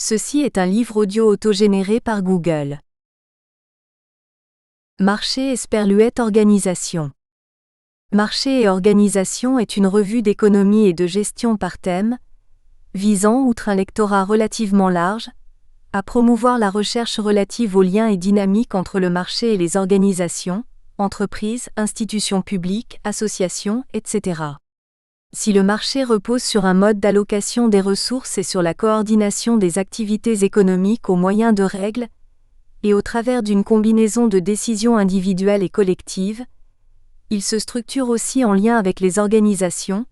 Ceci est un livre audio autogénéré par Google. Marché Esperluette Organisation. Marché et Organisation est une revue d'économie et de gestion par thème, visant, outre un lectorat relativement large, à promouvoir la recherche relative aux liens et dynamiques entre le marché et les organisations, entreprises, institutions publiques, associations, etc. Si le marché repose sur un mode d'allocation des ressources et sur la coordination des activités économiques au moyen de règles, et au travers d'une combinaison de décisions individuelles et collectives, il se structure aussi en lien avec les organisations,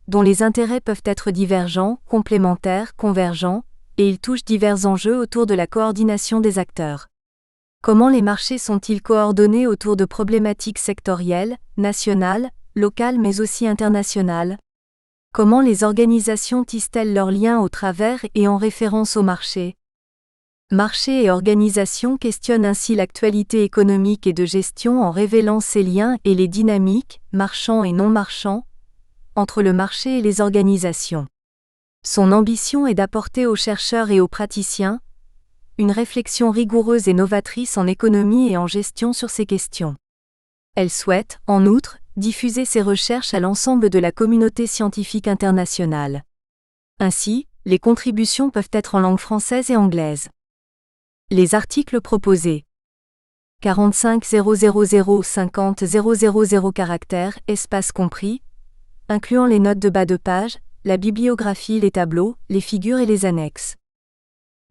dont les intérêts peuvent être divergents, complémentaires, convergents, et il touche divers enjeux autour de la coordination des acteurs. Comment les marchés sont-ils coordonnés autour de problématiques sectorielles, nationales, locales mais aussi internationales? Comment les organisations tissent-elles leurs liens au travers et en référence au marché? Marché et organisation questionnent ainsi l'actualité économique et de gestion en révélant ces liens et les dynamiques, marchands et non marchands, entre le marché et les organisations. Son ambition est d'apporter aux chercheurs et aux praticiens une réflexion rigoureuse et novatrice en économie et en gestion sur ces questions. Elle souhaite, en outre, diffuser ses recherches à l'ensemble de la communauté scientifique internationale. Ainsi, les contributions peuvent être en langue française et anglaise. Les articles proposés. 45 000 50 000 caractères, espace compris, incluant les notes de bas de page, la bibliographie, les tableaux, les figures et les annexes.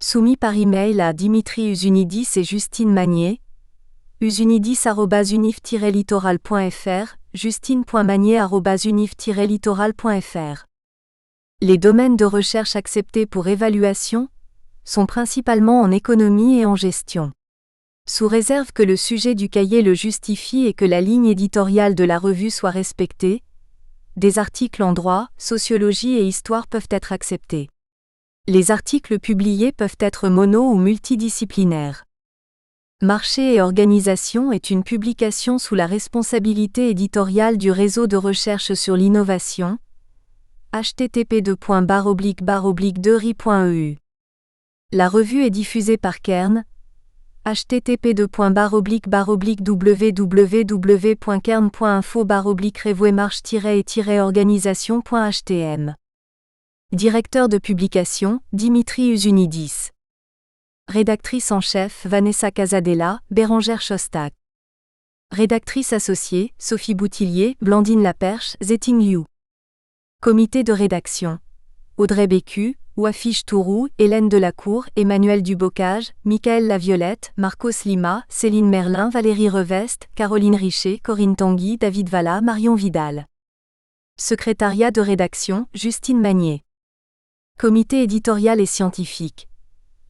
Soumis par email à Dimitri Usunidis et Justine Magnier, usunidis@unif-littoral.fr, justine.magnier@unif-littoral.fr. Les domaines de recherche acceptés pour évaluation sont principalement en économie et en gestion. Sous réserve que le sujet du cahier le justifie et que la ligne éditoriale de la revue soit respectée, des articles en droit, sociologie et histoire peuvent être acceptés. Les articles publiés peuvent être mono- ou multidisciplinaires. Marché et organisation est une publication sous la responsabilité éditoriale du réseau de recherche sur l'innovation, http://2ri.eu. La revue est diffusée par Kern, http://www.kern.info/revuemarche-et-organisation.htm. Directeur de publication, Dimitri Usunidis. Rédactrice en chef, Vanessa Casadella, Bérangère Shostak. Rédactrice associée, Sophie Boutillier, Blandine Laperche, Zetting Liu. Comité de rédaction. Audrey Bécu, Wafiche Tourou, Hélène Delacour, Emmanuel Dubocage, Michael Laviolette, Marcos Lima, Céline Merlin, Valérie Reveste, Caroline Richer, Corinne Tanguy, David Valla, Marion Vidal. Secrétariat de rédaction, Justine Magnier. Comité éditorial et scientifique.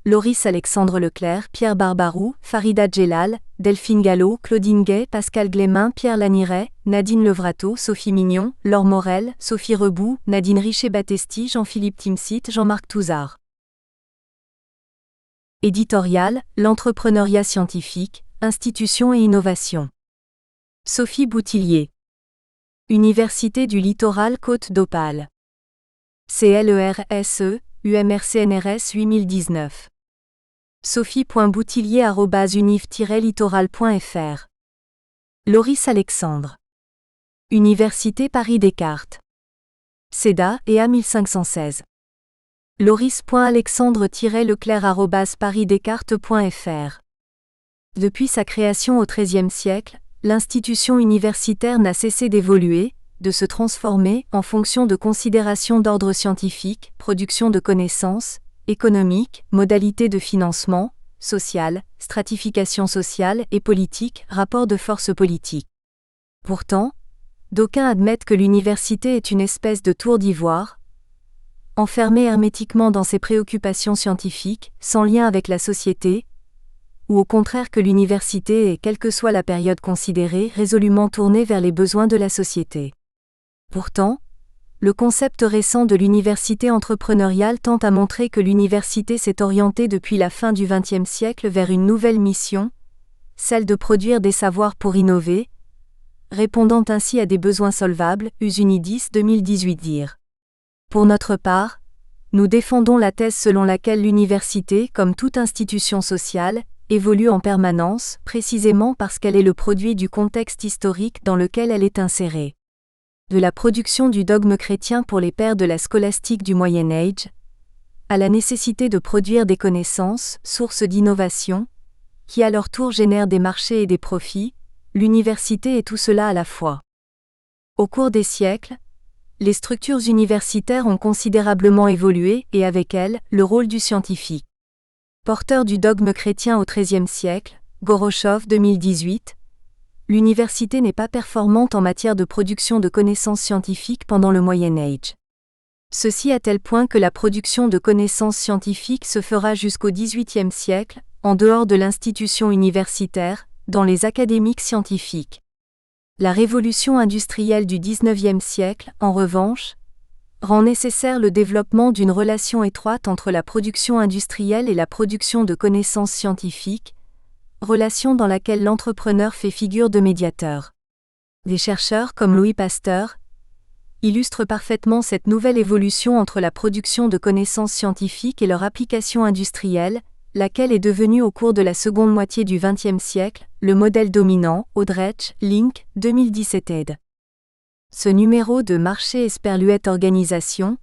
Loris Alexandre Leclerc, Pierre Barbarou, Farida Djellal, Delphine Gallo, Claudine Gay, Pascal Glémin, Pierre Laniret, Nadine Levrato, Sophie Mignon, Laure Morel, Sophie Rebout, Nadine Richer-Battesti, Jean-Philippe Timsit, Jean-Marc Touzard. Éditorial, l'entrepreneuriat scientifique, institutions et innovation. Sophie Boutillier. Université du Littoral Côte d'Opale. CLERSE, UMRCNRS 8019. sophie.boutillier@unif-littoral.fr. Loris Alexandre. Université Paris Descartes. CEDA et A1516. loris.alexandre-leclerc@parisdescartes.fr. Depuis sa création au XIIIe siècle, l'institution universitaire n'a cessé d'évoluer, de se transformer en fonction de considérations d'ordre scientifique, production de connaissances, économique, modalités de financement, social, stratification sociale et politique, rapport de force politique. Pourtant, d'aucuns admettent que l'université est une espèce de tour d'ivoire, enfermée hermétiquement dans ses préoccupations scientifiques, sans lien avec la société, ou au contraire que l'université est, quelle que soit la période considérée, résolument tournée vers les besoins de la société. Pourtant, le concept récent de l'université entrepreneuriale tend à montrer que l'université s'est orientée depuis la fin du XXe siècle vers une nouvelle mission, celle de produire des savoirs pour innover, répondant ainsi à des besoins solvables, Usunidis 2018 dire. Pour notre part, Nous défendons la thèse selon laquelle l'université, comme toute institution sociale, évolue en permanence, précisément parce qu'elle est le produit du contexte historique dans lequel elle est insérée. De la production du dogme chrétien pour les pères de la scolastique du Moyen Âge, à la nécessité de produire des connaissances, sources d'innovation, qui à leur tour génèrent des marchés et des profits, l'université est tout cela à la fois. Au cours des siècles, les structures universitaires ont considérablement évolué et avec elles, le rôle du scientifique. Porteur du dogme chrétien au XIIIe siècle, Gorochov 2018, l'université n'est pas performante en matière de production de connaissances scientifiques pendant le Moyen Âge. Ceci à tel point que la production de connaissances scientifiques se fera jusqu'au XVIIIe siècle, en dehors de l'institution universitaire, dans les académiques scientifiques. La révolution industrielle du XIXe siècle, en revanche, rend nécessaire le développement d'une relation étroite entre la production industrielle et la production de connaissances scientifiques, relation dans laquelle l'entrepreneur fait figure de médiateur. Des chercheurs comme Louis Pasteur illustrent parfaitement cette nouvelle évolution entre la production de connaissances scientifiques et leur application industrielle, laquelle est devenue au cours de la seconde moitié du XXe siècle, le modèle dominant, Audrech, Link, 2017 ed. Ce numéro de Marché Esperluette Organisation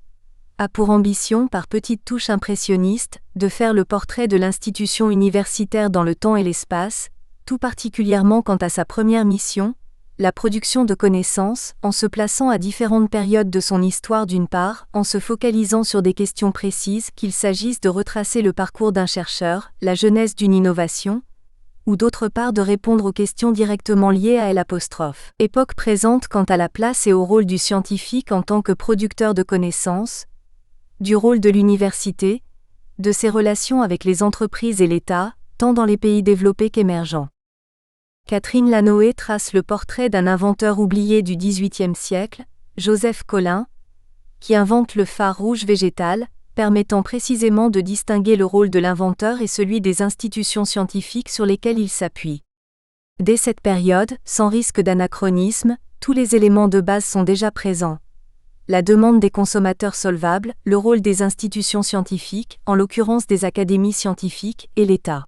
a pour ambition, par petites touches impressionnistes, de faire le portrait de l'institution universitaire dans le temps et l'espace, tout particulièrement quant à sa première mission, la production de connaissances, en se plaçant à différentes périodes de son histoire d'une part, en se focalisant sur des questions précises, qu'il s'agisse de retracer le parcours d'un chercheur, la genèse d'une innovation, ou d'autre part de répondre aux questions directement liées à elle'. Époque présente quant à la place et au rôle du scientifique en tant que producteur de connaissances, du rôle de l'université, de ses relations avec les entreprises et l'État, tant dans les pays développés qu'émergents. Catherine Lanoë trace le portrait d'un inventeur oublié du XVIIIe siècle, Joseph Collin, qui invente le phare rouge végétal, permettant précisément de distinguer le rôle de l'inventeur et celui des institutions scientifiques sur lesquelles il s'appuie. Dès cette période, sans risque d'anachronisme, tous les éléments de base sont déjà présents. La demande des consommateurs solvable, le rôle des institutions scientifiques, en l'occurrence des académies scientifiques, et l'État.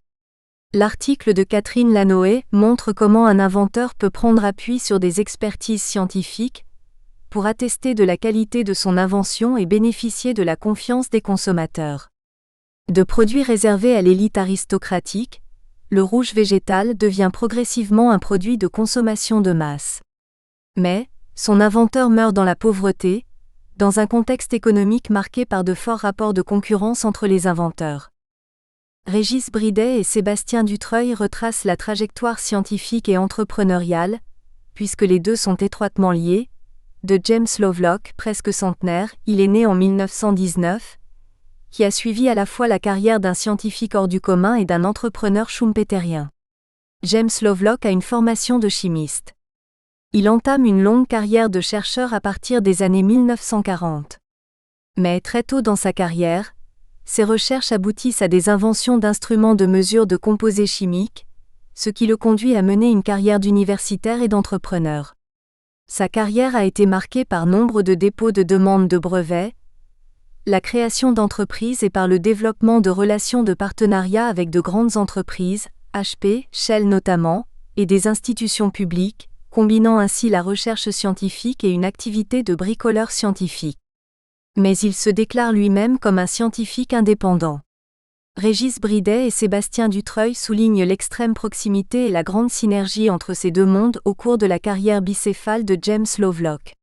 L'article de Catherine Lanoë montre comment un inventeur peut prendre appui sur des expertises scientifiques pour attester de la qualité de son invention et bénéficier de la confiance des consommateurs. De produit réservé à l'élite aristocratique, le rouge végétal devient progressivement un produit de consommation de masse. Mais, son inventeur meurt dans la pauvreté, dans un contexte économique marqué par de forts rapports de concurrence entre les inventeurs. Régis Bridet et Sébastien Dutreuil retracent la trajectoire scientifique et entrepreneuriale, puisque les deux sont étroitement liés, de James Lovelock, presque centenaire, il est né en 1919, qui a suivi à la fois la carrière d'un scientifique hors du commun et d'un entrepreneur schumpeterien. James Lovelock a une formation de chimiste. Il entame une longue carrière de chercheur à partir des années 1940. Mais très tôt dans sa carrière, ses recherches aboutissent à des inventions d'instruments de mesure de composés chimiques, ce qui le conduit à mener une carrière d'universitaire et d'entrepreneur. Sa carrière a été marquée par nombre de dépôts de demandes de brevets, la création d'entreprises et par le développement de relations de partenariat avec de grandes entreprises, HP, Shell notamment, et des institutions publiques, combinant ainsi la recherche scientifique et une activité de bricoleur scientifique. Mais il se déclare lui-même comme un scientifique indépendant. Régis Bridet et Sébastien Dutreuil soulignent l'extrême proximité et la grande synergie entre ces deux mondes au cours de la carrière bicéphale de James Lovelock.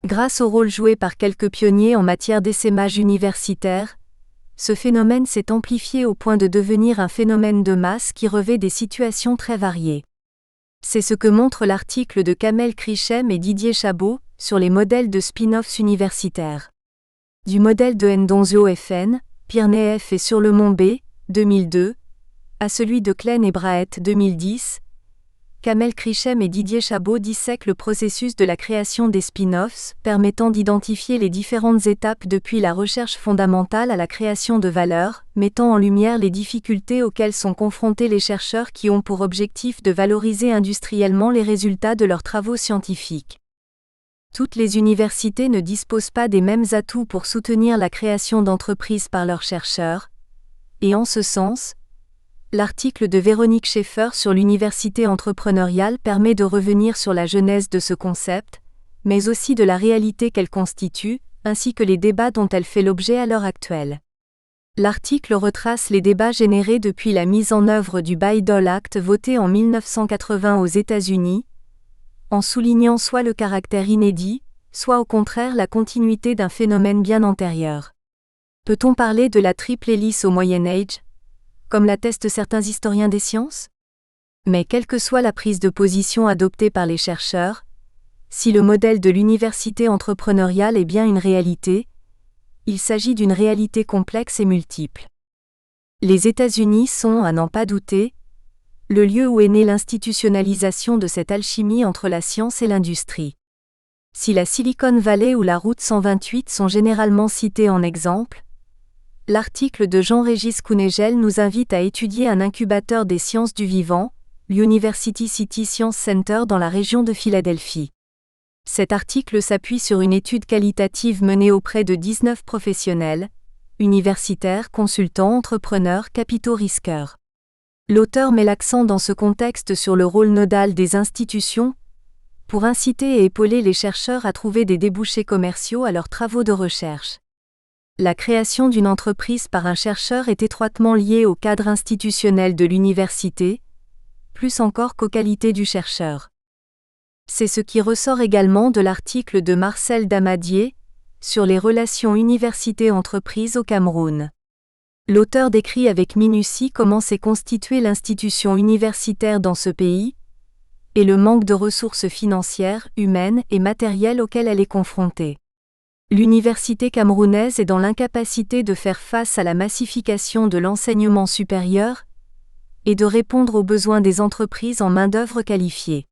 Grâce au rôle joué par quelques pionniers en matière d'essaimage universitaire, ce phénomène s'est amplifié au point de devenir un phénomène de masse qui revêt des situations très variées. C'est ce que montre l'article de Kamel Krichem et Didier Chabot sur les modèles de spin-offs universitaires. Du modèle de Ndonzio FN, Pirnet F et Sur le Mont B, 2002, à celui de Klein et Brahet 2010, Kamel Krichem et Didier Chabot dissèquent le processus de la création des spin-offs, permettant d'identifier les différentes étapes depuis la recherche fondamentale à la création de valeur, mettant en lumière les difficultés auxquelles sont confrontés les chercheurs qui ont pour objectif de valoriser industriellement les résultats de leurs travaux scientifiques. Toutes les universités ne disposent pas des mêmes atouts pour soutenir la création d'entreprises par leurs chercheurs, et en ce sens, l'article de Véronique Schaeffer sur l'université entrepreneuriale permet de revenir sur la genèse de ce concept, mais aussi de la réalité qu'elle constitue, ainsi que les débats dont elle fait l'objet à l'heure actuelle. L'article retrace les débats générés depuis la mise en œuvre du Bayh-Dole Act voté en 1980 aux États-Unis, en soulignant soit le caractère inédit, soit au contraire la continuité d'un phénomène bien antérieur. Peut-on parler de la triple hélice au Moyen Âge, comme l'attestent certains historiens des sciences? Mais quelle que soit la prise de position adoptée par les chercheurs, si le modèle de l'université entrepreneuriale est bien une réalité, il s'agit d'une réalité complexe et multiple. Les États-Unis sont, à n'en pas douter, le lieu où est née l'institutionnalisation de cette alchimie entre la science et l'industrie. Si la Silicon Valley ou la Route 128 sont généralement cités en exemple, l'article de Jean-Régis Kounegel nous invite à étudier un incubateur des sciences du vivant, l'University City Science Center dans la région de Philadelphie. Cet article s'appuie sur une étude qualitative menée auprès de 19 professionnels, universitaires, consultants, entrepreneurs, capitaux risqueurs. L'auteur met l'accent dans ce contexte sur le rôle nodal des institutions pour inciter et épauler les chercheurs à trouver des débouchés commerciaux à leurs travaux de recherche. La création d'une entreprise par un chercheur est étroitement liée au cadre institutionnel de l'université, plus encore qu'aux qualités du chercheur. C'est ce qui ressort également de l'article de Marcel Damadier sur les relations université-entreprise au Cameroun. L'auteur décrit avec minutie comment s'est constituée l'institution universitaire dans ce pays, et le manque de ressources financières, humaines et matérielles auxquelles elle est confrontée. L'université camerounaise est dans l'incapacité de faire face à la massification de l'enseignement supérieur et de répondre aux besoins des entreprises en main-d'œuvre qualifiée.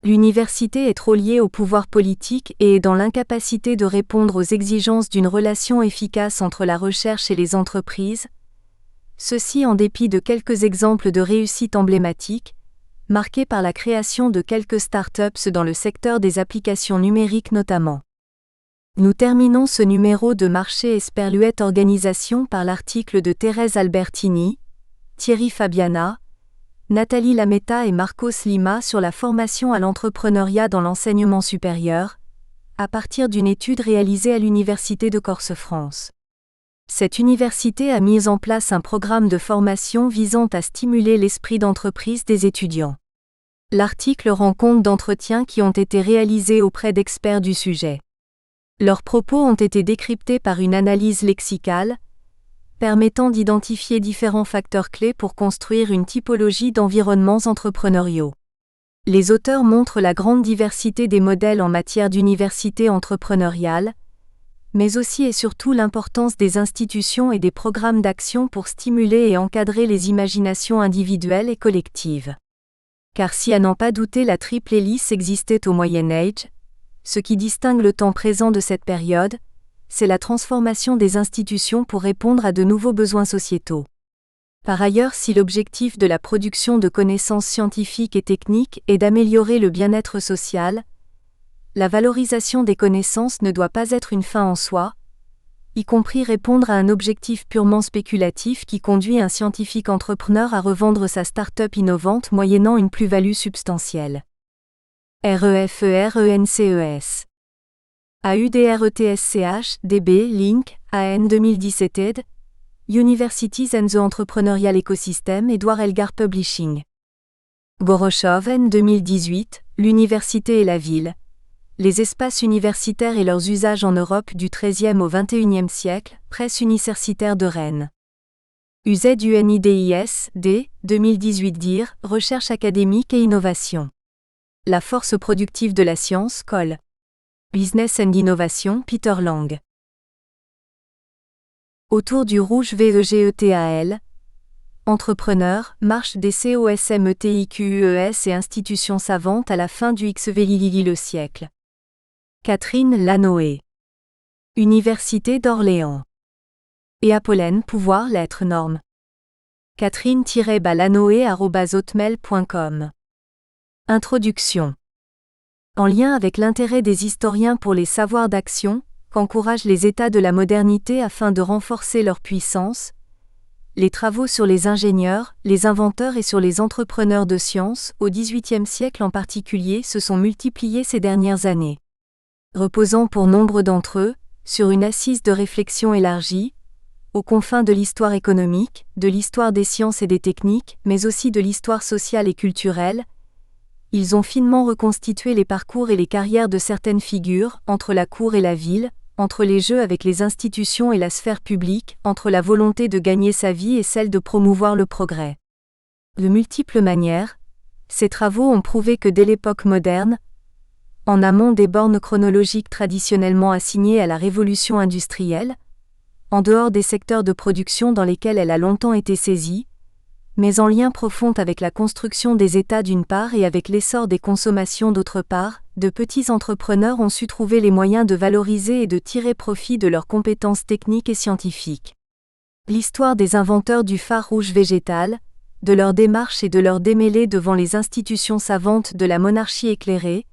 L'université est trop liée au pouvoir politique et est dans l'incapacité de répondre aux exigences d'une relation efficace entre la recherche et les entreprises, ceci en dépit de quelques exemples de réussite emblématiques, marqués par la création de quelques start-ups dans le secteur des applications numériques notamment. Nous terminons ce numéro de Marché et Sperluette Organisation par l'article de Thérèse Albertini, Thierry Fabiana, Nathalie Lametta et Marcos Lima sur la formation à l'entrepreneuriat dans l'enseignement supérieur, à partir d'une étude réalisée à l'Université de Corse-France. Cette université a mis en place un programme de formation visant à stimuler l'esprit d'entreprise des étudiants. L'article rend compte d'entretiens qui ont été réalisés auprès d'experts du sujet. Leurs propos ont été décryptés par une analyse lexicale, permettant d'identifier différents facteurs clés pour construire une typologie d'environnements entrepreneuriaux. Les auteurs montrent la grande diversité des modèles en matière d'université entrepreneuriale, mais aussi et surtout l'importance des institutions et des programmes d'action pour stimuler et encadrer les imaginations individuelles et collectives. Car si à n'en pas douter la triple hélice existait au Moyen Âge, ce qui distingue le temps présent de cette période, c'est la transformation des institutions pour répondre à de nouveaux besoins sociétaux. Par ailleurs, si l'objectif de la production de connaissances scientifiques et techniques est d'améliorer le bien-être social, la valorisation des connaissances ne doit pas être une fin en soi, y compris répondre à un objectif purement spéculatif qui conduit un scientifique entrepreneur à revendre sa start-up innovante moyennant une plus-value substantielle. REFERENCES AUDRETSCH, DB, Link, AN 2017 ed. Universities and the Entrepreneurial Ecosystem Edouard Elgar Publishing. Gorochov N 2018, L'université et la ville. Les espaces universitaires et leurs usages en Europe du XIIIe au XXIe siècle, Presse universitaire de Rennes. UZUNIDIS, D. 2018 DIR, Recherche académique et innovation. La force productive de la science, Col. Business and Innovation, Peter Lang. Autour du rouge VEGETAL. Entrepreneurs, marche des COSMETIQUES et institutions savantes à la fin du XVII le siècle. Catherine Lanoé. Université d'Orléans. Et Apollène, pouvoir, lettres, normes. Catherine-Lanoé@hotmail.com. Introduction. En lien avec l'intérêt des historiens pour les savoirs d'action, qu'encouragent les États de la modernité afin de renforcer leur puissance, les travaux sur les ingénieurs, les inventeurs et sur les entrepreneurs de science, au XVIIIe siècle en particulier, se sont multipliés ces dernières années. Reposant pour nombre d'entre eux, sur une assise de réflexion élargie, aux confins de l'histoire économique, de l'histoire des sciences et des techniques, mais aussi de l'histoire sociale et culturelle, ils ont finement reconstitué les parcours et les carrières de certaines figures, entre la cour et la ville, entre les jeux avec les institutions et la sphère publique, entre la volonté de gagner sa vie et celle de promouvoir le progrès. De multiples manières, ces travaux ont prouvé que dès l'époque moderne, en amont des bornes chronologiques traditionnellement assignées à la révolution industrielle, en dehors des secteurs de production dans lesquels elle a longtemps été saisie, mais en lien profond avec la construction des États d'une part et avec l'essor des consommations d'autre part, de petits entrepreneurs ont su trouver les moyens de valoriser et de tirer profit de leurs compétences techniques et scientifiques. L'histoire des inventeurs du phare rouge végétal, de leur démarche et de leur démêlés devant les institutions savantes de la monarchie éclairée,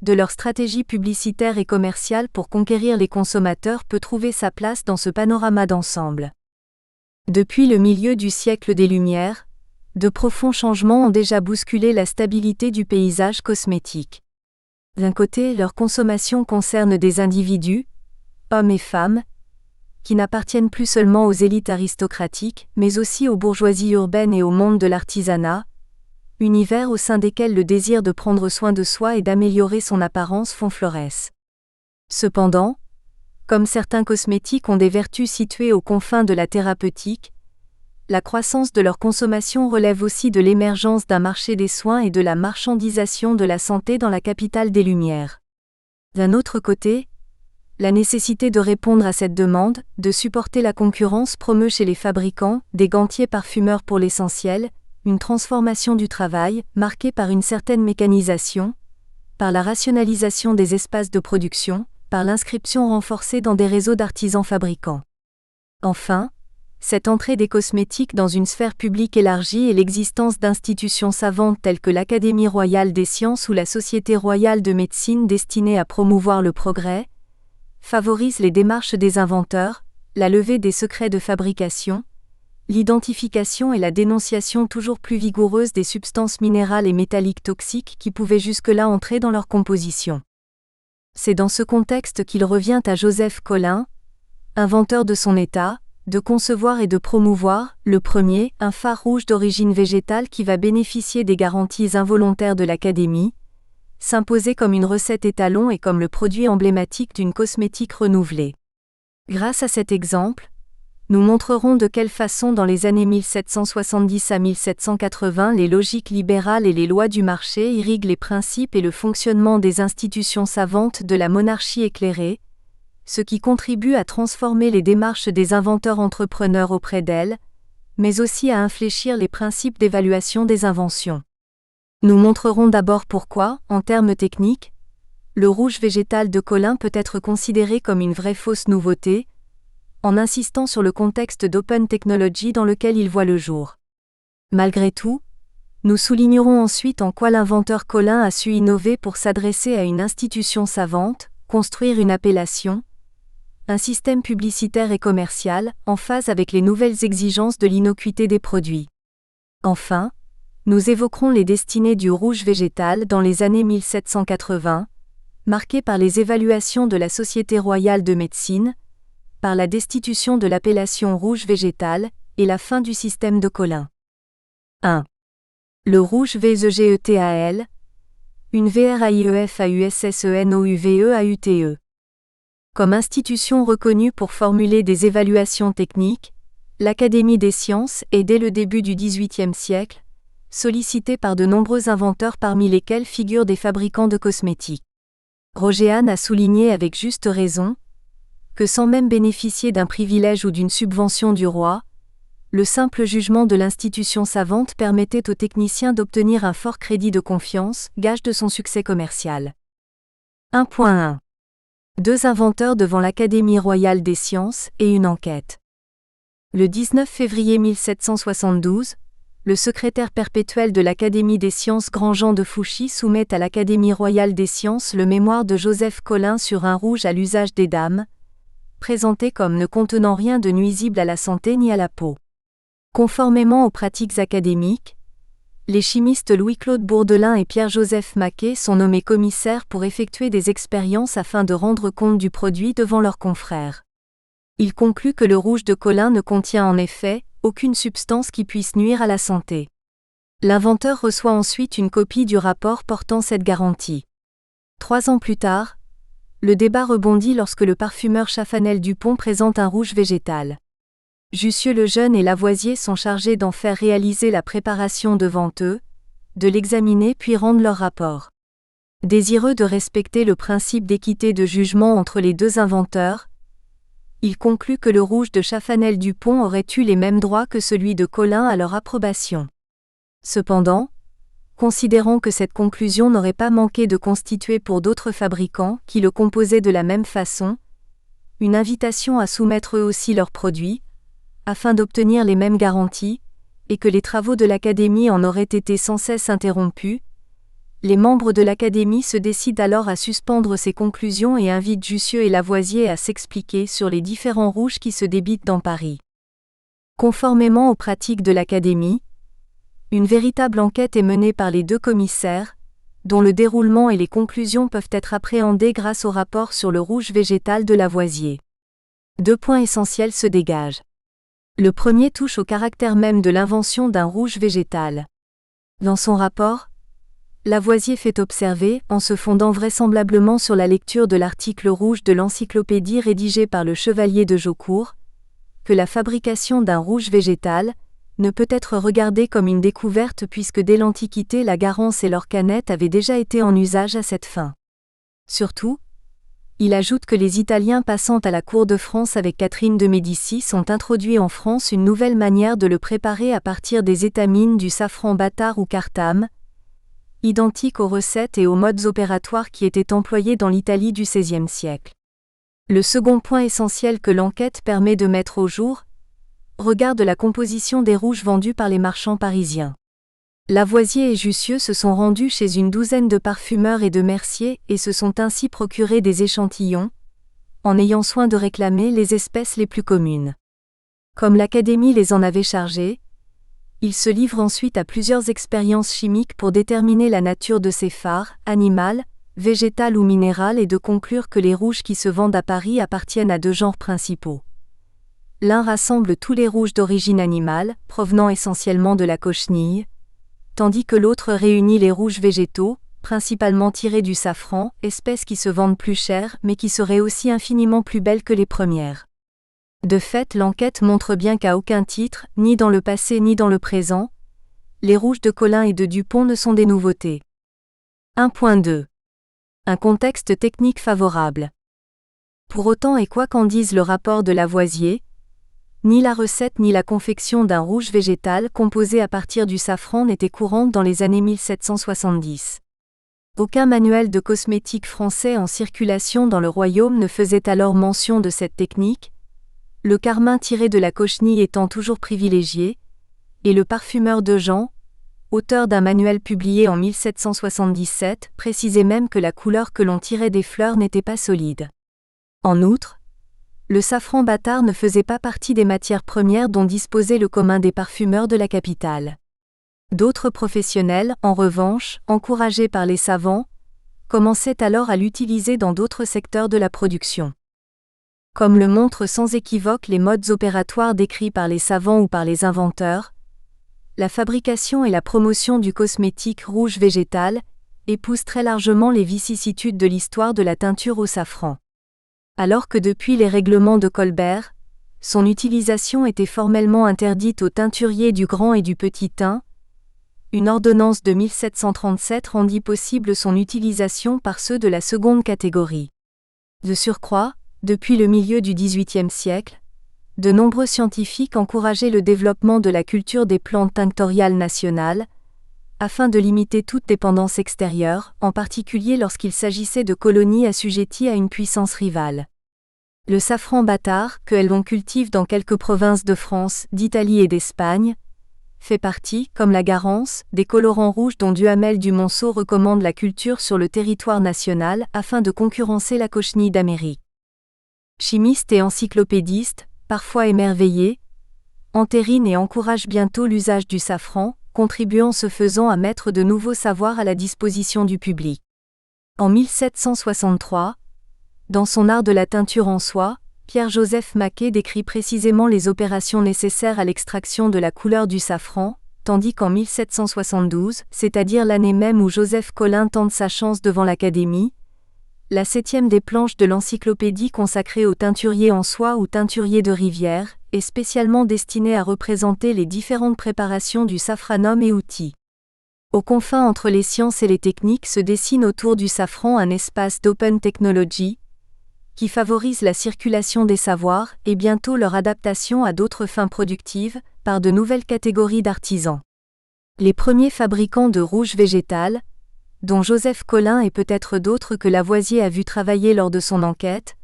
de leur stratégie publicitaire et commerciale pour conquérir les consommateurs peut trouver sa place dans ce panorama d'ensemble. Depuis le milieu du siècle des Lumières, de profonds changements ont déjà bousculé la stabilité du paysage cosmétique. D'un côté, leur consommation concerne des individus, hommes et femmes, qui n'appartiennent plus seulement aux élites aristocratiques, mais aussi aux bourgeoisies urbaines et au monde de l'artisanat, univers au sein desquels le désir de prendre soin de soi et d'améliorer son apparence font florès. Cependant, comme certains cosmétiques ont des vertus situées aux confins de la thérapeutique, la croissance de leur consommation relève aussi de l'émergence d'un marché des soins et de la marchandisation de la santé dans la capitale des Lumières. D'un autre côté, la nécessité de répondre à cette demande, de supporter la concurrence promeut chez les fabricants, des gantiers parfumeurs pour l'essentiel, une transformation du travail, marquée par une certaine mécanisation, par la rationalisation des espaces de production, par l'inscription renforcée dans des réseaux d'artisans fabricants. Enfin, cette entrée des cosmétiques dans une sphère publique élargie et l'existence d'institutions savantes telles que l'Académie royale des sciences ou la Société royale de médecine destinée à promouvoir le progrès, favorisent les démarches des inventeurs, la levée des secrets de fabrication, l'identification et la dénonciation toujours plus vigoureuse des substances minérales et métalliques toxiques qui pouvaient jusque-là entrer dans leur composition. C'est dans ce contexte qu'il revient à Joseph Collin, inventeur de son état, de concevoir et de promouvoir, le premier, un phare rouge d'origine végétale qui va bénéficier des garanties involontaires de l'Académie, s'imposer comme une recette étalon et comme le produit emblématique d'une cosmétique renouvelée. Grâce à cet exemple, nous montrerons de quelle façon dans les années 1770 à 1780 les logiques libérales et les lois du marché irriguent les principes et le fonctionnement des institutions savantes de la monarchie éclairée, ce qui contribue à transformer les démarches des inventeurs entrepreneurs auprès d'elles, mais aussi à infléchir les principes d'évaluation des inventions. Nous montrerons d'abord pourquoi, en termes techniques, le rouge végétal de Collin peut être considéré comme une vraie fausse nouveauté, en insistant sur le contexte d'open technology dans lequel il voit le jour. Malgré tout, nous soulignerons ensuite en quoi l'inventeur Collin a su innover pour s'adresser à une institution savante, construire une appellation, un système publicitaire et commercial, en phase avec les nouvelles exigences de l'innocuité des produits. Enfin, nous évoquerons les destinées du rouge végétal dans les années 1780, marquées par les évaluations de la Société royale de médecine, par la destitution de l'appellation rouge végétal et la fin du système de Collin. 1. Le rouge VEGETAL, une VRAIEFAUSSENOUVEAUTE. Comme institution reconnue pour formuler des évaluations techniques, l'Académie des sciences est dès le début du XVIIIe siècle, sollicitée par de nombreux inventeurs parmi lesquels figurent des fabricants de cosmétiques. Roger Hahn a souligné avec juste raison que sans même bénéficier d'un privilège ou d'une subvention du roi, le simple jugement de l'institution savante permettait aux techniciens d'obtenir un fort crédit de confiance, gage de son succès commercial. 1.1. 2 inventeurs devant l'Académie royale des sciences et une enquête. Le 19 février 1772, le secrétaire perpétuel de l'Académie des sciences Grand-Jean de Fouchy soumet à l'Académie royale des sciences le mémoire de Joseph Collin sur un rouge à l'usage des dames, présenté comme ne contenant rien de nuisible à la santé ni à la peau. Conformément aux pratiques académiques, les chimistes Louis-Claude Bourdelin et Pierre-Joseph Maquet sont nommés commissaires pour effectuer des expériences afin de rendre compte du produit devant leurs confrères. Il conclut que le rouge de Collin ne contient en effet aucune substance qui puisse nuire à la santé. L'inventeur reçoit ensuite une copie du rapport portant cette garantie. 3 ans plus tard, le débat rebondit lorsque le parfumeur Chaffanel Dupont présente un rouge végétal. Jussieu le Jeune et Lavoisier sont chargés d'en faire réaliser la préparation devant eux, de l'examiner puis rendre leur rapport. Désireux de respecter le principe d'équité de jugement entre les deux inventeurs, il conclut que le rouge de Chaffanel Dupont aurait eu les mêmes droits que celui de Collin à leur approbation. Cependant, considérant que cette conclusion n'aurait pas manqué de constituer pour d'autres fabricants qui le composaient de la même façon, une invitation à soumettre eux aussi leurs produits, afin d'obtenir les mêmes garanties, et que les travaux de l'Académie en auraient été sans cesse interrompus, les membres de l'Académie se décident alors à suspendre ces conclusions et invitent Jussieu et Lavoisier à s'expliquer sur les différents rouges qui se débitent dans Paris. Conformément aux pratiques de l'Académie, une véritable enquête est menée par les 2 commissaires, dont le déroulement et les conclusions peuvent être appréhendés grâce au rapport sur le rouge végétal de Lavoisier. 2 points essentiels se dégagent. Le premier touche au caractère même de l'invention d'un rouge végétal. Dans son rapport, Lavoisier fait observer, en se fondant vraisemblablement sur la lecture de l'article rouge de l'encyclopédie rédigée par le chevalier de Jaucourt, que la fabrication d'un rouge végétal ne peut être regardée comme une découverte puisque dès l'Antiquité la Garance et l'Orcanette avaient déjà été en usage à cette fin. Surtout, il ajoute que les Italiens passant à la cour de France avec Catherine de Médicis ont introduit en France une nouvelle manière de le préparer à partir des étamines du safran bâtard ou cartame, identique aux recettes et aux modes opératoires qui étaient employés dans l'Italie du XVIe siècle. Le second point essentiel que l'enquête permet de mettre au jour regarde la composition des rouges vendus par les marchands parisiens. Lavoisier et Jussieu se sont rendus chez une douzaine de parfumeurs et de merciers et se sont ainsi procurés des échantillons, en ayant soin de réclamer les espèces les plus communes. Comme l'Académie les en avait chargés, ils se livrent ensuite à plusieurs expériences chimiques pour déterminer la nature de ces fards, animales, végétales ou minérales et de conclure que les rouges qui se vendent à Paris appartiennent à 2 genres principaux. L'un rassemble tous les rouges d'origine animale, provenant essentiellement de la cochenille, tandis que l'autre réunit les rouges végétaux, principalement tirés du safran, espèces qui se vendent plus cher mais qui seraient aussi infiniment plus belles que les premières. De fait, l'enquête montre bien qu'à aucun titre, ni dans le passé ni dans le présent, les rouges de Collin et de Dupont ne sont des nouveautés. 1.2. Un contexte technique favorable. Pour autant et quoi qu'en dise le rapport de Lavoisier, ni la recette ni la confection d'un rouge végétal composé à partir du safran n'était courante dans les années 1770. Aucun manuel de cosmétique français en circulation dans le royaume ne faisait alors mention de cette technique, le carmin tiré de la cochenille étant toujours privilégié, et le parfumeur de Jean, auteur d'un manuel publié en 1777, précisait même que la couleur que l'on tirait des fleurs n'était pas solide. En outre, le safran bâtard ne faisait pas partie des matières premières dont disposait le commun des parfumeurs de la capitale. D'autres professionnels, en revanche, encouragés par les savants, commençaient alors à l'utiliser dans d'autres secteurs de la production. Comme le montrent sans équivoque les modes opératoires décrits par les savants ou par les inventeurs, la fabrication et la promotion du cosmétique rouge végétal épousent très largement les vicissitudes de l'histoire de la teinture au safran. Alors que depuis les règlements de Colbert, son utilisation était formellement interdite aux teinturiers du grand et du petit thym, une ordonnance de 1737 rendit possible son utilisation par ceux de la seconde catégorie. De surcroît, depuis le milieu du XVIIIe siècle, de nombreux scientifiques encourageaient le développement de la culture des plantes tinctoriales nationales, afin de limiter toute dépendance extérieure, en particulier lorsqu'il s'agissait de colonies assujetties à une puissance rivale. Le safran bâtard, que l'on cultive dans quelques provinces de France, d'Italie et d'Espagne, fait partie, comme la Garance, des colorants rouges dont Duhamel du Monceau recommande la culture sur le territoire national afin de concurrencer la cochenille d'Amérique. Chimiste et encyclopédiste, parfois émerveillé, entérine et encourage bientôt l'usage du safran, contribuant ce faisant à mettre de nouveaux savoirs à la disposition du public. En 1763, dans son Art de la teinture en soie, Pierre-Joseph Maquet décrit précisément les opérations nécessaires à l'extraction de la couleur du safran, tandis qu'en 1772, c'est-à-dire l'année même où Joseph Collin tente sa chance devant l'Académie, la 7e des planches de l'encyclopédie consacrée aux teinturiers en soie ou teinturiers de rivière, est spécialement destinée à représenter les différentes préparations du safranum et outils. Aux confins entre les sciences et les techniques se dessine autour du safran un espace d'open technology, qui favorise la circulation des savoirs et bientôt leur adaptation à d'autres fins productives, par de nouvelles catégories d'artisans. Les premiers fabricants de rouge végétal, dont Joseph Collin et peut-être d'autres que Lavoisier a vu travailler lors de son enquête,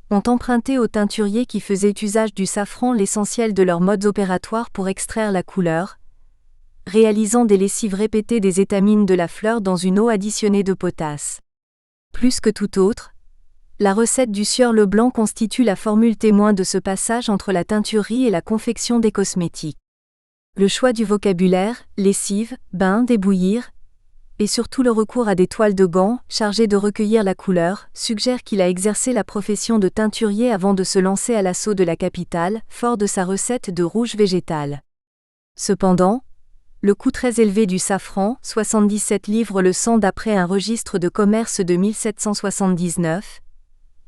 ont emprunté aux teinturiers qui faisaient usage du safran l'essentiel de leurs modes opératoires pour extraire la couleur, réalisant des lessives répétées des étamines de la fleur dans une eau additionnée de potasse. Plus que tout autre, la recette du sieur Leblanc constitue la formule témoin de ce passage entre la teinturerie et la confection des cosmétiques. Le choix du vocabulaire, lessive, bain, débouillir, et surtout le recours à des toiles de gants, chargées de recueillir la couleur, suggère qu'il a exercé la profession de teinturier avant de se lancer à l'assaut de la capitale, fort de sa recette de rouge végétal. Cependant, le coût très élevé du safran, 77 livres le 100 d'après un registre de commerce de 1779,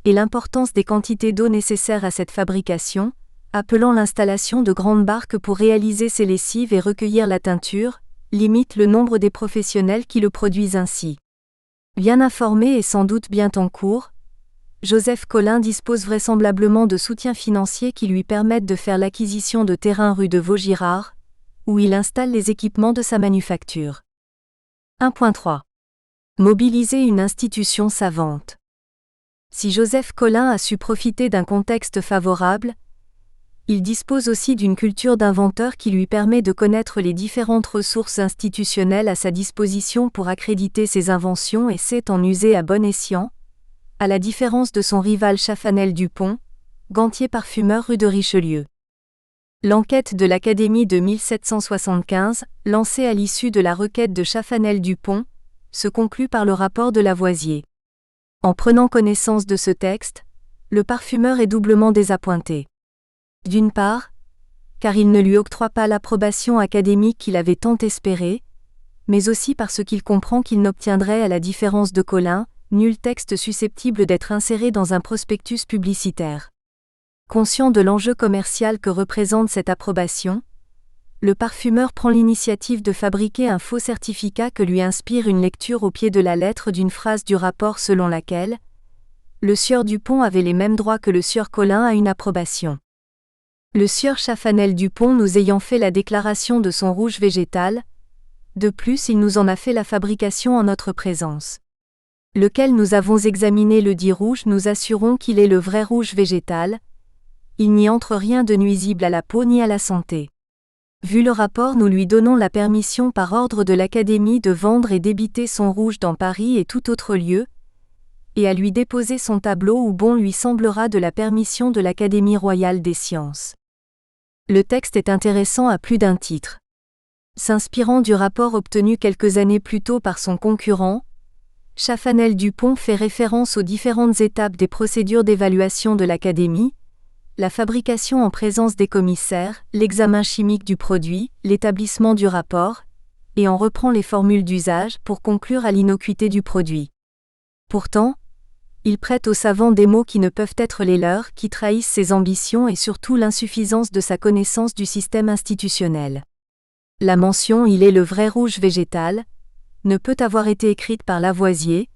et l'importance des quantités d'eau nécessaires à cette fabrication, appelant l'installation de grandes barques pour réaliser ces lessives et recueillir la teinture, limite le nombre des professionnels qui le produisent ainsi. Bien informé et sans doute bien en cours, Joseph Collin dispose vraisemblablement de soutiens financiers qui lui permettent de faire l'acquisition de terrains rue de Vaugirard, où il installe les équipements de sa manufacture. 1.3. Mobiliser une institution savante. Si Joseph Collin a su profiter d'un contexte favorable, il dispose aussi d'une culture d'inventeur qui lui permet de connaître les différentes ressources institutionnelles à sa disposition pour accréditer ses inventions et sait en user à bon escient, à la différence de son rival Chaffanel Dupont, gantier parfumeur rue de Richelieu. L'enquête de l'Académie de 1775, lancée à l'issue de la requête de Chaffanel Dupont, se conclut par le rapport de Lavoisier. En prenant connaissance de ce texte, le parfumeur est doublement désappointé. D'une part, car il ne lui octroie pas l'approbation académique qu'il avait tant espérée, mais aussi parce qu'il comprend qu'il n'obtiendrait à la différence de Collin, nul texte susceptible d'être inséré dans un prospectus publicitaire. Conscient de l'enjeu commercial que représente cette approbation, le parfumeur prend l'initiative de fabriquer un faux certificat que lui inspire une lecture au pied de la lettre d'une phrase du rapport selon laquelle le sieur Dupont avait les mêmes droits que le sieur Collin à une approbation. Le sieur Chaffanel Dupont nous ayant fait la déclaration de son rouge végétal, de plus il nous en a fait la fabrication en notre présence. Lequel nous avons examiné le dit rouge, nous assurons qu'il est le vrai rouge végétal, il n'y entre rien de nuisible à la peau ni à la santé. Vu le rapport, nous lui donnons la permission par ordre de l'Académie de vendre et débiter son rouge dans Paris et tout autre lieu, et à lui déposer son tableau où bon lui semblera de la permission de l'Académie royale des sciences. Le texte est intéressant à plus d'un titre. S'inspirant du rapport obtenu quelques années plus tôt par son concurrent, Chaffanel Dupont fait référence aux différentes étapes des procédures d'évaluation de l'Académie, la fabrication en présence des commissaires, l'examen chimique du produit, l'établissement du rapport, et en reprend les formules d'usage pour conclure à l'innocuité du produit. Pourtant, il prête aux savants des mots qui ne peuvent être les leurs, qui trahissent ses ambitions et surtout l'insuffisance de sa connaissance du système institutionnel. La mention « il est le vrai rouge végétal » ne peut avoir été écrite par Lavoisier,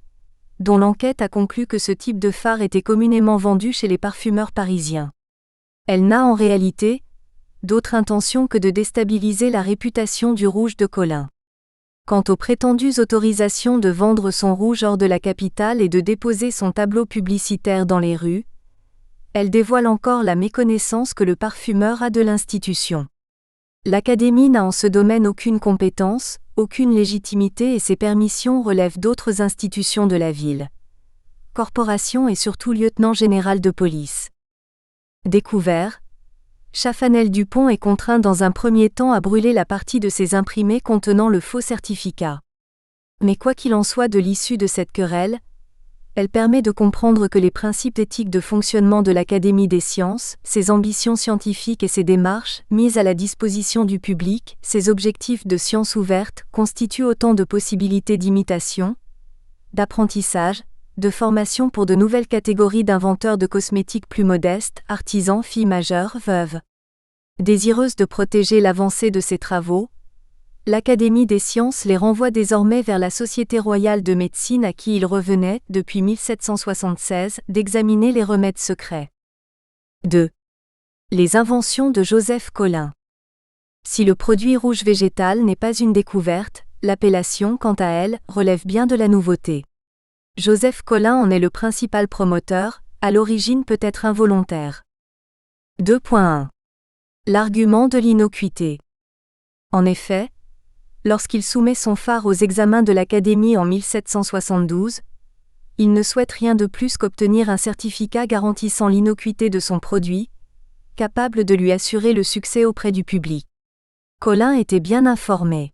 dont l'enquête a conclu que ce type de fard était communément vendu chez les parfumeurs parisiens. Elle n'a en réalité d'autre intention que de déstabiliser la réputation du rouge de Collin. Quant aux prétendues autorisations de vendre son rouge hors de la capitale et de déposer son tableau publicitaire dans les rues, elles dévoilent encore la méconnaissance que le parfumeur a de l'institution. L'Académie n'a en ce domaine aucune compétence, aucune légitimité et ses permissions relèvent d'autres institutions de la ville. Corporation et surtout lieutenant général de police. Découvert, Chafanel Dupont est contraint dans un premier temps à brûler la partie de ses imprimés contenant le faux certificat. Mais quoi qu'il en soit de l'issue de cette querelle, elle permet de comprendre que les principes éthiques de fonctionnement de l'Académie des sciences, ses ambitions scientifiques et ses démarches, mises à la disposition du public, ses objectifs de science ouverte, constituent autant de possibilités d'imitation, d'apprentissage, de formation pour de nouvelles catégories d'inventeurs de cosmétiques plus modestes, artisans, filles majeures, veuves. Désireuse de protéger l'avancée de ses travaux, l'Académie des sciences les renvoie désormais vers la Société royale de médecine à qui il revenait, depuis 1776, d'examiner les remèdes secrets. 2. Les inventions de Joseph Collin. Si le produit rouge végétal n'est pas une découverte, l'appellation, quant à elle, relève bien de la nouveauté. Joseph Collin en est le principal promoteur, à l'origine peut-être involontaire. 2.1. L'argument de l'innocuité. En effet, lorsqu'il soumet son phare aux examens de l'Académie en 1772, il ne souhaite rien de plus qu'obtenir un certificat garantissant l'innocuité de son produit, capable de lui assurer le succès auprès du public. Collin était bien informé.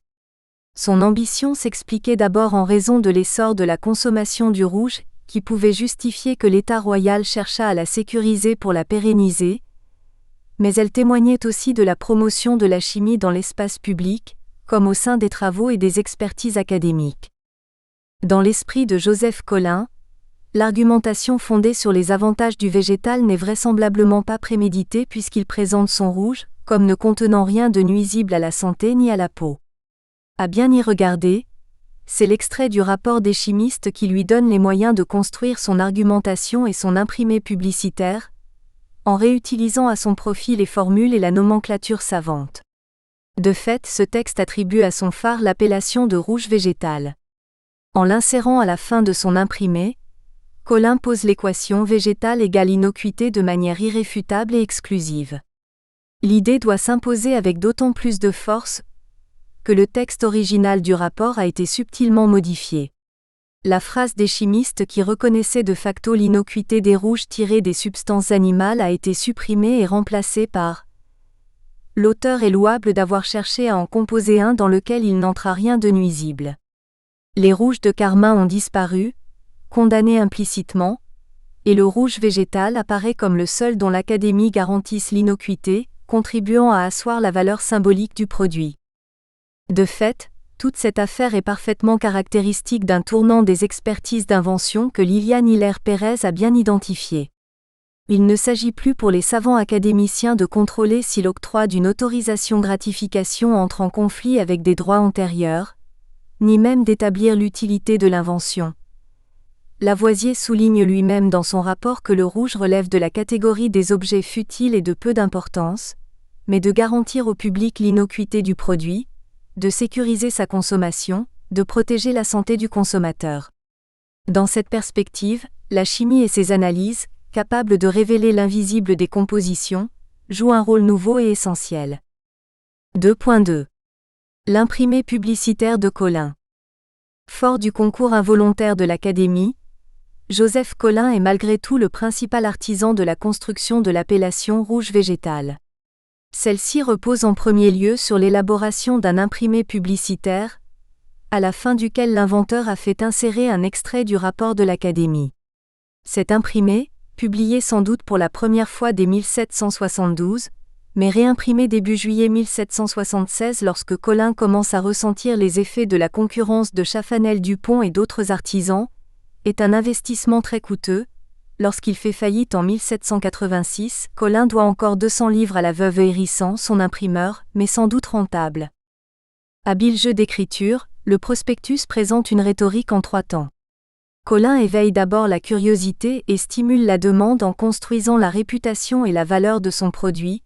Son ambition s'expliquait d'abord en raison de l'essor de la consommation du rouge, qui pouvait justifier que l'État royal cherchât à la sécuriser pour la pérenniser, mais elle témoignait aussi de la promotion de la chimie dans l'espace public, comme au sein des travaux et des expertises académiques. Dans l'esprit de Joseph Collin, l'argumentation fondée sur les avantages du végétal n'est vraisemblablement pas préméditée puisqu'il présente son rouge, comme ne contenant rien de nuisible à la santé ni à la peau. À bien y regarder, c'est l'extrait du rapport des chimistes qui lui donne les moyens de construire son argumentation et son imprimé publicitaire, en réutilisant à son profit les formules et la nomenclature savante. De fait, ce texte attribue à son phare l'appellation de rouge végétal. En l'insérant à la fin de son imprimé, Collin pose l'équation végétal égale innocuité de manière irréfutable et exclusive. L'idée doit s'imposer avec d'autant plus de force que le texte original du rapport a été subtilement modifié. La phrase des chimistes qui reconnaissait de facto l'innocuité des rouges tirés des substances animales a été supprimée et remplacée par « L'auteur est louable d'avoir cherché à en composer un dans lequel il n'entra rien de nuisible. » Les rouges de carmin ont disparu, condamnés implicitement, et le rouge végétal apparaît comme le seul dont l'Académie garantisse l'innocuité, contribuant à asseoir la valeur symbolique du produit. De fait, toute cette affaire est parfaitement caractéristique d'un tournant des expertises d'invention que Liliane Hilaire-Pérez a bien identifié. Il ne s'agit plus pour les savants académiciens de contrôler si l'octroi d'une autorisation-gratification entre en conflit avec des droits antérieurs, ni même d'établir l'utilité de l'invention. Lavoisier souligne lui-même dans son rapport que le rouge relève de la catégorie des objets futiles et de peu d'importance, mais de garantir au public l'innocuité du produit, de sécuriser sa consommation, de protéger la santé du consommateur. Dans cette perspective, la chimie et ses analyses, capables de révéler l'invisible des compositions, jouent un rôle nouveau et essentiel. 2.2. L'imprimé publicitaire de Collin. Fort du concours involontaire de l'Académie, Joseph Collin est malgré tout le principal artisan de la construction de l'appellation rouge végétal. Celle-ci repose en premier lieu sur l'élaboration d'un imprimé publicitaire, à la fin duquel l'inventeur a fait insérer un extrait du rapport de l'Académie. Cet imprimé, publié sans doute pour la première fois dès 1772, mais réimprimé début juillet 1776 lorsque Collin commence à ressentir les effets de la concurrence de Chafanel Dupont et d'autres artisans, est un investissement très coûteux. Lorsqu'il fait faillite en 1786, Collin doit encore 200 livres à la veuve Hérisson, son imprimeur, mais sans doute rentable. Habile jeu d'écriture, le prospectus présente une rhétorique en 3 temps. Collin éveille d'abord la curiosité et stimule la demande en construisant la réputation et la valeur de son produit,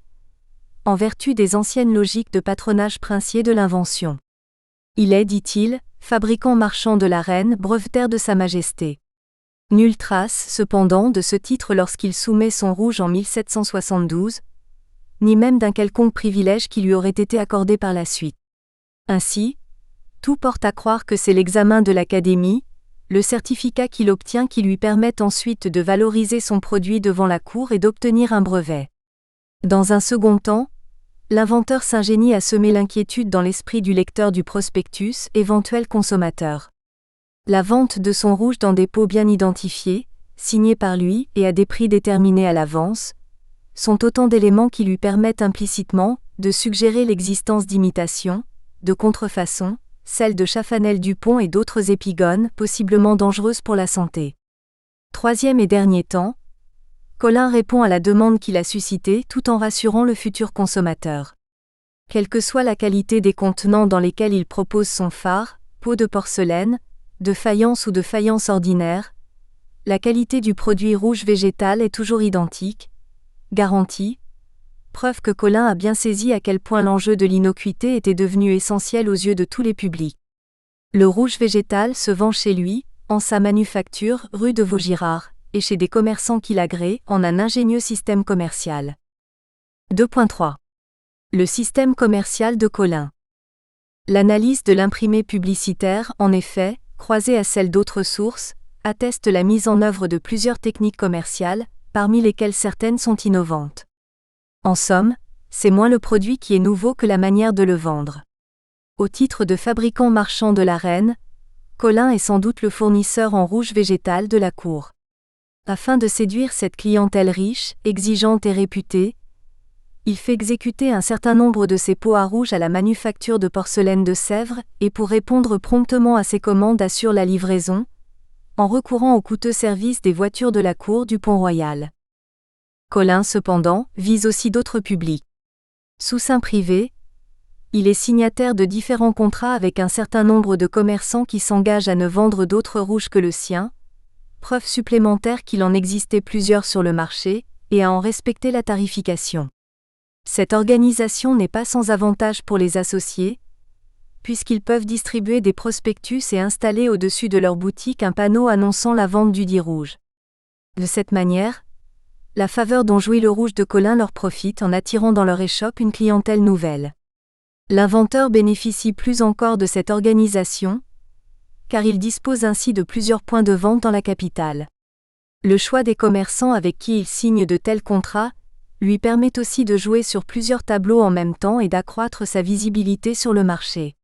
en vertu des anciennes logiques de patronage princier de l'invention. Il est, dit-il, fabricant marchand de la reine, brevetère de Sa Majesté. Nulle trace, cependant, de ce titre lorsqu'il soumet son rouge en 1772, ni même d'un quelconque privilège qui lui aurait été accordé par la suite. Ainsi, tout porte à croire que c'est l'examen de l'Académie, le certificat qu'il obtient qui lui permet ensuite de valoriser son produit devant la cour et d'obtenir un brevet. Dans un second temps, l'inventeur s'ingénie à semer l'inquiétude dans l'esprit du lecteur du prospectus, éventuel consommateur. La vente de son rouge dans des pots bien identifiés, signés par lui et à des prix déterminés à l'avance, sont autant d'éléments qui lui permettent implicitement de suggérer l'existence d'imitations, de contrefaçons, celles de Chafanel Dupont et d'autres épigones possiblement dangereuses pour la santé. Troisième et dernier temps, Colin répond à la demande qu'il a suscitée tout en rassurant le futur consommateur. Quelle que soit la qualité des contenants dans lesquels il propose son fard, pot de porcelaine, de faïence ou de faïence ordinaire, la qualité du produit rouge végétal est toujours identique, garantie, preuve que Colin a bien saisi à quel point l'enjeu de l'innocuité était devenu essentiel aux yeux de tous les publics. Le rouge végétal se vend chez lui, en sa manufacture, rue de Vaugirard, et chez des commerçants qui l'agréent, en un ingénieux système commercial. 2.3. Le système commercial de Colin. L'analyse de l'imprimé publicitaire, en effet, croisée à celle d'autres sources, atteste la mise en œuvre de plusieurs techniques commerciales, parmi lesquelles certaines sont innovantes. En somme, c'est moins le produit qui est nouveau que la manière de le vendre. Au titre de fabricant marchand de l'arène, Colin est sans doute le fournisseur en rouge végétal de la cour. Afin de séduire cette clientèle riche, exigeante et réputée, il fait exécuter un certain nombre de ses pots à rouge à la manufacture de porcelaine de Sèvres et pour répondre promptement à ses commandes assure la livraison, en recourant au coûteux service des voitures de la cour du Pont-Royal. Colin, cependant, vise aussi d'autres publics. Sous seing privé, il est signataire de différents contrats avec un certain nombre de commerçants qui s'engagent à ne vendre d'autres rouges que le sien, preuve supplémentaire qu'il en existait plusieurs sur le marché, et à en respecter la tarification. Cette organisation n'est pas sans avantage pour les associés, puisqu'ils peuvent distribuer des prospectus et installer au-dessus de leur boutique un panneau annonçant la vente du dit rouge. De cette manière, la faveur dont jouit le rouge de Colin leur profite en attirant dans leur échoppe une clientèle nouvelle. L'inventeur bénéficie plus encore de cette organisation, car il dispose ainsi de plusieurs points de vente dans la capitale. Le choix des commerçants avec qui il signe de tels contrats lui permet aussi de jouer sur plusieurs tableaux en même temps et d'accroître sa visibilité sur le marché.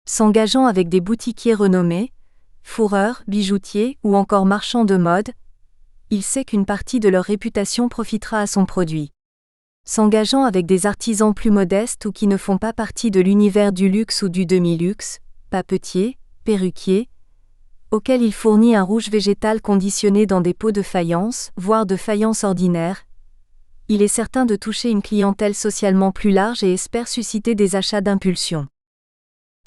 S'engageant avec des boutiquiers renommés, fourreurs, bijoutiers ou encore marchands de mode, il sait qu'une partie de leur réputation profitera à son produit. S'engageant avec des artisans plus modestes ou qui ne font pas partie de l'univers du luxe ou du demi-luxe, papetiers, perruquiers, auxquels il fournit un rouge végétal conditionné dans des pots de faïence, voire de faïence ordinaire, il est certain de toucher une clientèle socialement plus large et espère susciter des achats d'impulsion.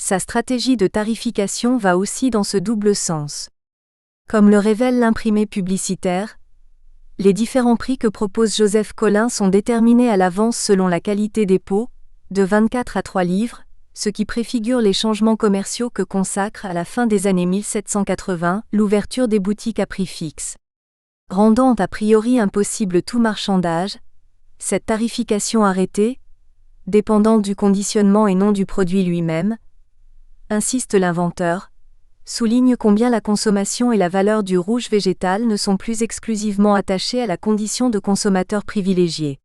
Sa stratégie de tarification va aussi dans ce double sens. Comme le révèle l'imprimé publicitaire, les différents prix que propose Joseph Colin sont déterminés à l'avance selon la qualité des pots, de 24 à 3 livres, ce qui préfigure les changements commerciaux que consacre à la fin des années 1780 l'ouverture des boutiques à prix fixe. Rendant a priori impossible tout marchandage, cette tarification arrêtée, dépendante du conditionnement et non du produit lui-même, insiste l'inventeur, souligne combien la consommation et la valeur du rouge végétal ne sont plus exclusivement attachées à la condition de consommateur privilégié.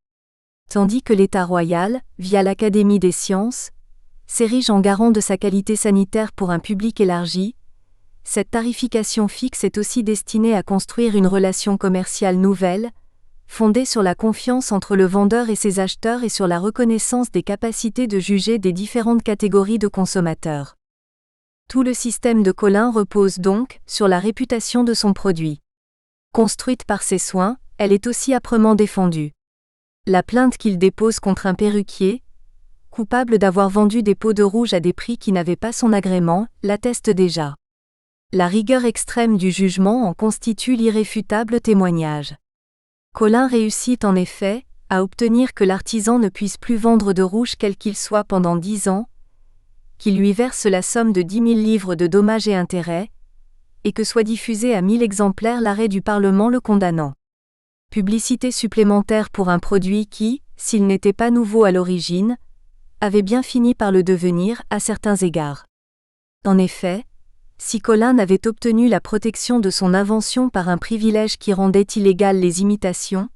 Tandis que l'État royal, via l'Académie des sciences, s'érige en garant de sa qualité sanitaire pour un public élargi, cette tarification fixe est aussi destinée à construire une relation commerciale nouvelle, fondée sur la confiance entre le vendeur et ses acheteurs et sur la reconnaissance des capacités de juger des différentes catégories de consommateurs. Tout le système de Colin repose donc sur la réputation de son produit. Construite par ses soins, elle est aussi âprement défendue. La plainte qu'il dépose contre un perruquier, coupable d'avoir vendu des pots de rouge à des prix qui n'avaient pas son agrément, l'atteste déjà. La rigueur extrême du jugement en constitue l'irréfutable témoignage. Colin réussit en effet à obtenir que l'artisan ne puisse plus vendre de rouge quel qu'il soit pendant 10 ans, qu'il lui verse la somme de 10 000 livres de dommages et intérêts, et que soit diffusé à 1000 exemplaires l'arrêt du Parlement le condamnant. Publicité supplémentaire pour un produit qui, s'il n'était pas nouveau à l'origine, avait bien fini par le devenir à certains égards. En effet, si Colin avait obtenu la protection de son invention par un privilège qui rendait illégales les imitations,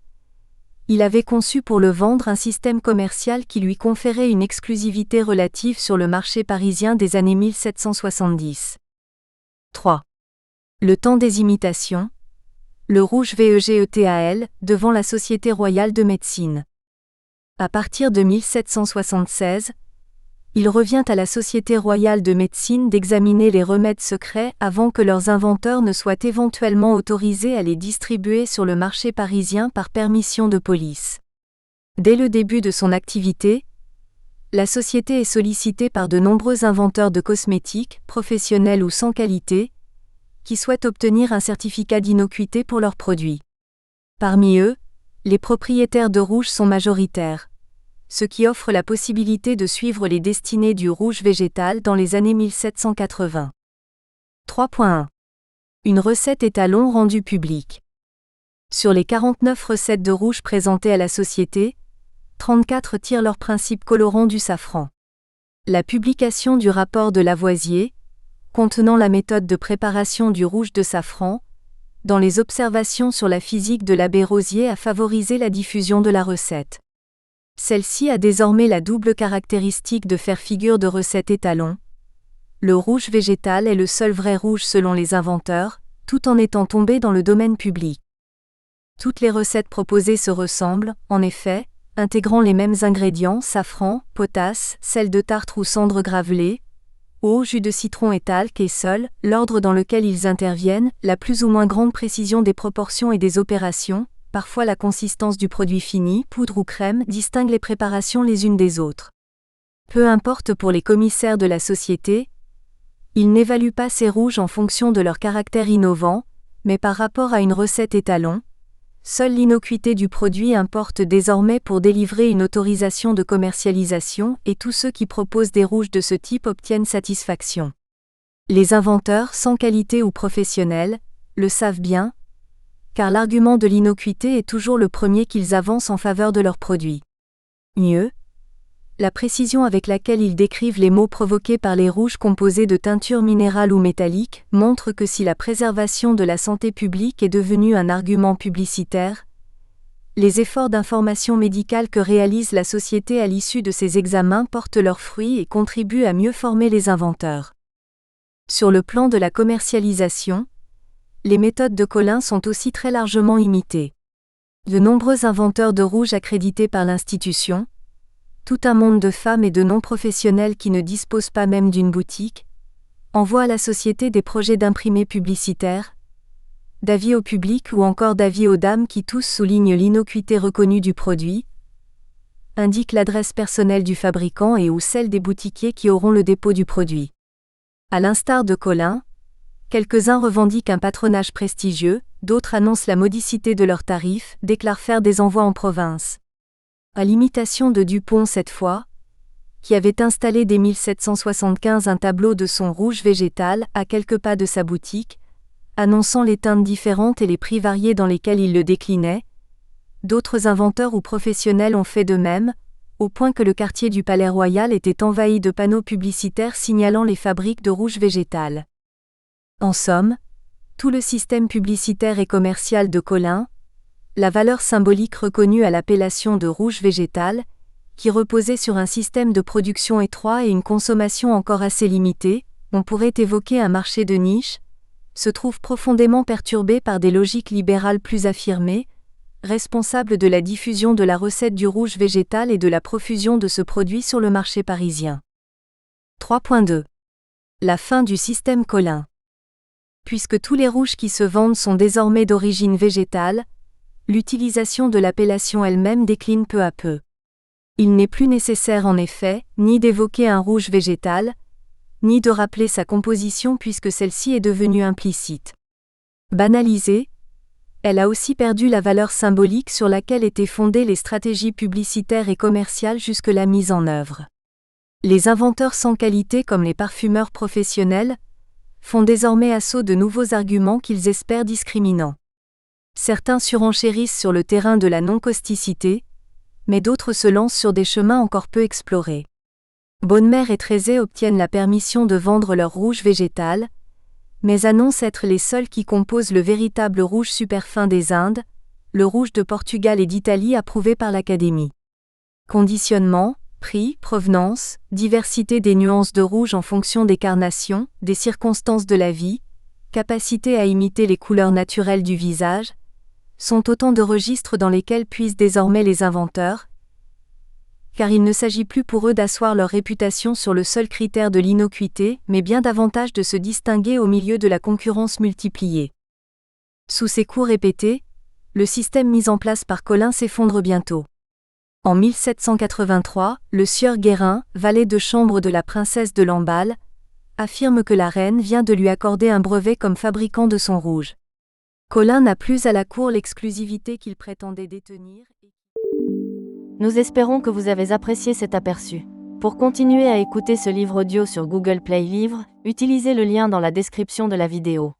il avait conçu pour le vendre un système commercial qui lui conférait une exclusivité relative sur le marché parisien des années 1770. 3. Le temps des imitations. Le rouge VEGETAL, devant la Société royale de médecine. À partir de 1776, il revient à la Société royale de médecine d'examiner les remèdes secrets avant que leurs inventeurs ne soient éventuellement autorisés à les distribuer sur le marché parisien par permission de police. Dès le début de son activité, la société est sollicitée par de nombreux inventeurs de cosmétiques, professionnels ou sans qualité, qui souhaitent obtenir un certificat d'innocuité pour leurs produits. Parmi eux, les propriétaires de rouge sont majoritaires, ce qui offre la possibilité de suivre les destinées du rouge végétal dans les années 1780. 3.1. Une recette étalon rendue publique. Sur les 49 recettes de rouge présentées à la société, 34 tirent leur principe colorant du safran. La publication du rapport de Lavoisier, contenant la méthode de préparation du rouge de safran, dans les observations sur la physique de l'abbé Rosier a favorisé la diffusion de la recette. Celle-ci a désormais la double caractéristique de faire figure de recette étalon. Le rouge végétal est le seul vrai rouge selon les inventeurs, tout en étant tombé dans le domaine public. Toutes les recettes proposées se ressemblent, en effet, intégrant les mêmes ingrédients, safran, potasse, sel de tartre ou cendre gravelée, eau, jus de citron et talc et seul, l'ordre dans lequel ils interviennent, la plus ou moins grande précision des proportions et des opérations, parfois la consistance du produit fini, poudre ou crème, distingue les préparations les unes des autres. Peu importe pour les commissaires de la société, ils n'évaluent pas ces rouges en fonction de leur caractère innovant, mais par rapport à une recette étalon. Seule l'innocuité du produit importe désormais pour délivrer une autorisation de commercialisation et tous ceux qui proposent des rouges de ce type obtiennent satisfaction. Les inventeurs, sans qualité ou professionnels, le savent bien, car l'argument de l'innocuité est toujours le premier qu'ils avancent en faveur de leur produit. Mieux, la précision avec laquelle ils décrivent les maux provoqués par les rouges composés de teintures minérales ou métalliques montre que si la préservation de la santé publique est devenue un argument publicitaire, les efforts d'information médicale que réalise la société à l'issue de ces examens portent leurs fruits et contribuent à mieux former les inventeurs. Sur le plan de la commercialisation, les méthodes de Colin sont aussi très largement imitées. De nombreux inventeurs de rouge accrédités par l'institution, tout un monde de femmes et de non-professionnels qui ne disposent pas même d'une boutique, envoient à la société des projets d'imprimés publicitaires, d'avis au public ou encore d'avis aux dames qui tous soulignent l'innocuité reconnue du produit, indiquent l'adresse personnelle du fabricant et ou celle des boutiquiers qui auront le dépôt du produit. À l'instar de Colin, quelques-uns revendiquent un patronage prestigieux, d'autres annoncent la modicité de leurs tarifs, déclarent faire des envois en province. À l'imitation de Dupont cette fois, qui avait installé dès 1775 un tableau de son rouge végétal à quelques pas de sa boutique, annonçant les teintes différentes et les prix variés dans lesquels il le déclinait, d'autres inventeurs ou professionnels ont fait de même, au point que le quartier du Palais Royal était envahi de panneaux publicitaires signalant les fabriques de rouge végétal. En somme, tout le système publicitaire et commercial de Colin, la valeur symbolique reconnue à l'appellation de rouge végétal, qui reposait sur un système de production étroit et une consommation encore assez limitée, on pourrait évoquer un marché de niche, se trouve profondément perturbé par des logiques libérales plus affirmées, responsables de la diffusion de la recette du rouge végétal et de la profusion de ce produit sur le marché parisien. 3.2. La fin du système Colin. Puisque tous les rouges qui se vendent sont désormais d'origine végétale, l'utilisation de l'appellation elle-même décline peu à peu. Il n'est plus nécessaire en effet, ni d'évoquer un rouge végétal, ni de rappeler sa composition puisque celle-ci est devenue implicite. Banalisée, elle a aussi perdu la valeur symbolique sur laquelle étaient fondées les stratégies publicitaires et commerciales jusque-là mises en œuvre. Les inventeurs sans qualité comme les parfumeurs professionnels font désormais assaut de nouveaux arguments qu'ils espèrent discriminants. Certains surenchérissent sur le terrain de la non-causticité, mais d'autres se lancent sur des chemins encore peu explorés. Bonnemer et Trézé obtiennent la permission de vendre leur rouge végétal, mais annoncent être les seuls qui composent le véritable rouge superfin des Indes, le rouge de Portugal et d'Italie approuvé par l'Académie. Conditionnement, prix, provenance, diversité des nuances de rouge en fonction des carnations, des circonstances de la vie, capacité à imiter les couleurs naturelles du visage, sont autant de registres dans lesquels puisent désormais les inventeurs, car il ne s'agit plus pour eux d'asseoir leur réputation sur le seul critère de l'innocuité, mais bien davantage de se distinguer au milieu de la concurrence multipliée. Sous ces coups répétés, le système mis en place par Colin s'effondre bientôt. En 1783, le sieur Guérin, valet de chambre de la princesse de Lamballe, affirme que la reine vient de lui accorder un brevet comme fabricant de son rouge. Colin n'a plus à la cour l'exclusivité qu'il prétendait détenir. Nous espérons que vous avez apprécié cet aperçu. Pour continuer à écouter ce livre audio sur Google Play Livres, utilisez le lien dans la description de la vidéo.